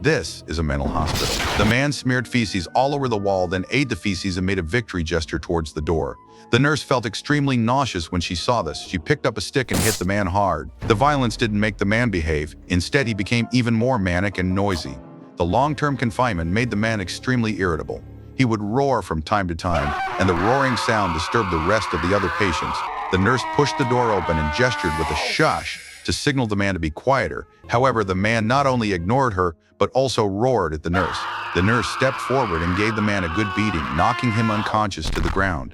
This is a mental hospital. The man smeared feces all over the wall, then ate the feces and made a victory gesture towards the door. The nurse felt extremely nauseous when she saw this. She picked up a stick and hit the man hard. The violence didn't make the man behave. Instead, he became even more manic and noisy. The long-term confinement made the man extremely irritable. He would roar from time to time, and the roaring sound disturbed the rest of the other patients. The nurse pushed the door open and gestured with a shush to signal the man to be quieter. However, the man not only ignored her, but also roared at the nurse. The nurse stepped forward and gave the man a good beating, knocking him unconscious to the ground.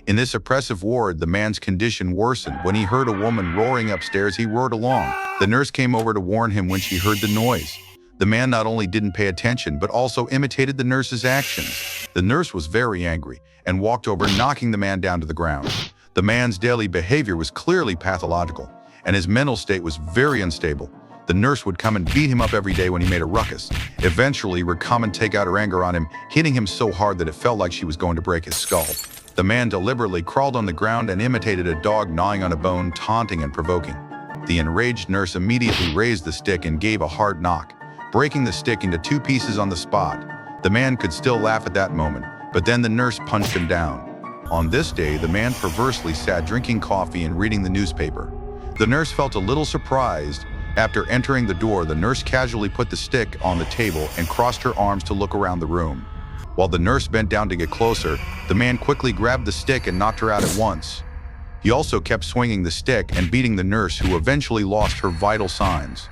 In this oppressive ward, the man's condition worsened. When he heard a woman roaring upstairs, he roared along. The nurse came over to warn him when she heard the noise. The man not only didn't pay attention, but also imitated the nurse's actions. The nurse was very angry and walked over, knocking the man down to the ground. The man's daily behavior was clearly pathological, and his mental state was very unstable. The nurse would come and beat him up every day when he made a ruckus. Eventually, would come and take out her anger on him, hitting him so hard that it felt like she was going to break his skull. The man deliberately crawled on the ground and imitated a dog gnawing on a bone, taunting and provoking. The enraged nurse immediately raised the stick and gave a hard knock, breaking the stick into 2 pieces on the spot. The man could still laugh at that moment, but then the nurse punched him down. On this day, the man perversely sat drinking coffee and reading the newspaper. The nurse felt a little surprised. After entering the door, the nurse casually put the stick on the table and crossed her arms to look around the room. While the nurse bent down to get closer, the man quickly grabbed the stick and knocked her out at once. He also kept swinging the stick and beating the nurse, who eventually lost her vital signs.